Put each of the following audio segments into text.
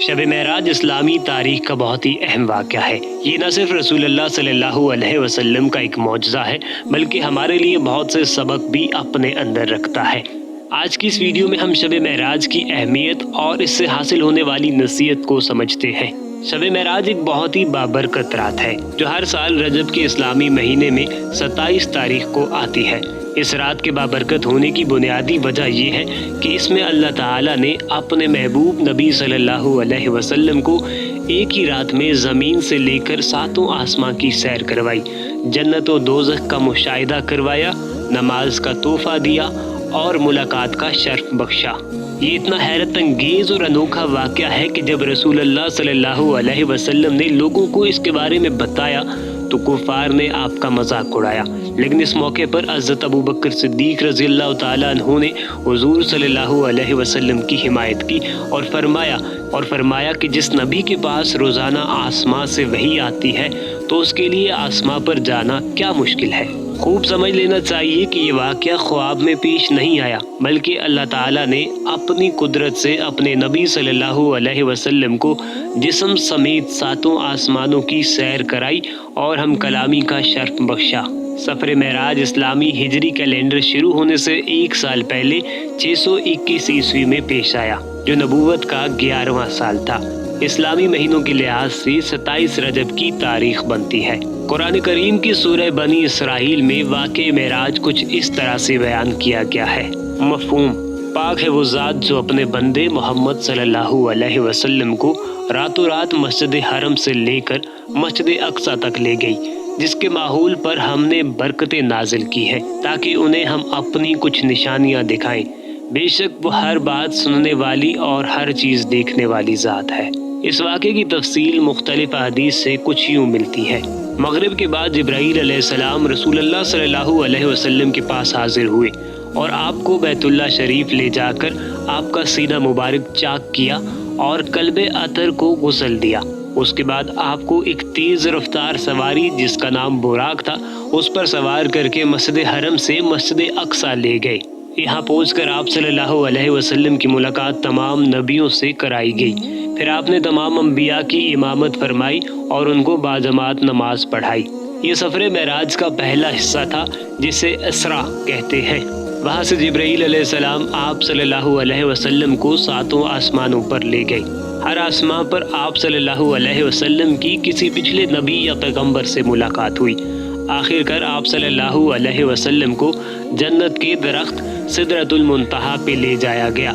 شب معراج اسلامی تاریخ کا بہت ہی اہم واقعہ ہے۔ یہ نہ صرف رسول اللہ صلی اللہ علیہ وسلم کا ایک معجزہ ہے بلکہ ہمارے لیے بہت سے سبق بھی اپنے اندر رکھتا ہے۔ آج کی اس ویڈیو میں ہم شب معراج کی اہمیت اور اس سے حاصل ہونے والی نصیحت کو سمجھتے ہیں۔ شب معراج ایک بہت ہی بابرکت رات ہے جو ہر سال رجب کے اسلامی مہینے میں 27 تاریخ کو آتی ہے۔ اس رات کے بابرکت ہونے کی بنیادی وجہ یہ ہے کہ اس میں اللہ تعالیٰ نے اپنے محبوب نبی صلی اللہ علیہ وسلم کو ایک ہی رات میں زمین سے لے کر 7 آسمان کی سیر کروائی، جنت و دوزخ کا مشاہدہ کروایا، نماز کا تحفہ دیا اور ملاقات کا شرف بخشا۔ یہ اتنا حیرت انگیز اور انوکھا واقعہ ہے کہ جب رسول اللہ صلی اللہ علیہ وسلم نے لوگوں کو اس کے بارے میں بتایا تو کفار نے آپ کا مذاق اڑایا، لیکن اس موقع پر حضرت ابوبکر صدیق رضی اللہ تعالیٰ عنہ نے حضور صلی اللہ علیہ وسلم کی حمایت کی اور فرمایا کہ جس نبی کے پاس روزانہ آسمان سے وحی آتی ہے تو اس کے لیے آسمان پر جانا کیا مشکل ہے۔ خوب سمجھ لینا چاہیے کہ یہ واقعہ خواب میں پیش نہیں آیا بلکہ اللہ تعالیٰ نے اپنی قدرت سے اپنے نبی صلی اللہ علیہ وسلم کو جسم سمیت 7 آسمانوں کی سیر کرائی اور ہم کلامی کا شرف بخشا۔ سفر معراج اسلامی ہجری کیلنڈر شروع ہونے سے 1 سال پہلے 621 عیسوی میں پیش آیا جو نبوت کا 11واں سال تھا۔ اسلامی مہینوں کے لحاظ سے 27 رجب کی تاریخ بنتی ہے۔ قرآن کریم کی سورہ بنی اسرائیل میں واقع معراج کچھ اس طرح سے بیان کیا گیا ہے۔ مفہوم: پاک ہے وہ ذات جو اپنے بندے محمد صلی اللہ علیہ وسلم کو راتوں رات مسجد حرم سے لے کر مسجد اقصی تک لے گئی، جس کے ماحول پر ہم نے برکتیں نازل کی ہیں تاکہ انہیں ہم اپنی کچھ نشانیاں دکھائیں۔ بے شک وہ ہر بات سننے والی اور ہر چیز دیکھنے والی ذات ہے۔ اس واقعے کی تفصیل مختلف احادیث سے کچھ یوں ملتی ہے۔ مغرب کے بعد جبرائیل علیہ السلام رسول اللہ صلی اللہ علیہ وسلم کے پاس حاضر ہوئے اور آپ کو بیت اللہ شریف لے جا کر آپ کا سینہ مبارک چاک کیا اور کلب عطر کو غسل دیا۔ اس کے بعد آپ کو ایک تیز رفتار سواری جس کا نام براق تھا اس پر سوار کر کے مسجد حرم سے مسجد اقصی لے گئے۔ یہاں پہنچ کر آپ صلی اللہ علیہ وسلم کی ملاقات تمام نبیوں سے کرائی گئی۔ پھر آپ نے تمام انبیاء کی امامت فرمائی اور ان کو باجماعت نماز پڑھائی۔ یہ سفر معراج کا پہلا حصہ تھا جسے اسرا کہتے ہیں۔ وہاں سے جبرائیل علیہ السلام آپ صلی اللہ علیہ وسلم کو 7 آسمانوں پر لے گئے۔ ہر آسمان پر آپ صلی اللہ علیہ وسلم کی کسی پچھلے نبی یا پیغمبر سے ملاقات ہوئی۔ آخر کر آپ صلی اللہ علیہ وسلم کو جنت کے درخت سدرۃ المنتہا پہ لے جایا گیا،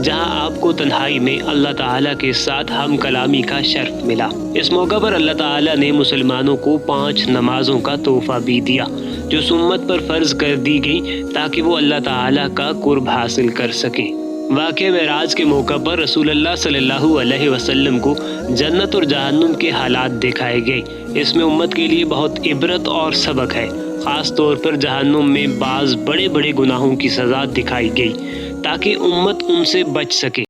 جہاں آپ کو تنہائی میں اللہ تعالیٰ کے ساتھ ہم کلامی کا شرف ملا۔ اس موقع پر اللہ تعالیٰ نے مسلمانوں کو 5 نمازوں کا تحفہ بھی دیا جو سنت پر فرض کر دی گئی تاکہ وہ اللہ تعالیٰ کا قرب حاصل کر سکیں۔ واقع معراج کے موقع پر رسول اللہ صلی اللہ علیہ وسلم کو جنت اور جہنم کے حالات دکھائے گئے۔ اس میں امت کے لیے بہت عبرت اور سبق ہے۔ خاص طور پر جہنم میں بعض بڑے بڑے گناہوں کی سزا دکھائی گئی تاکہ امت ان سے بچ سکے۔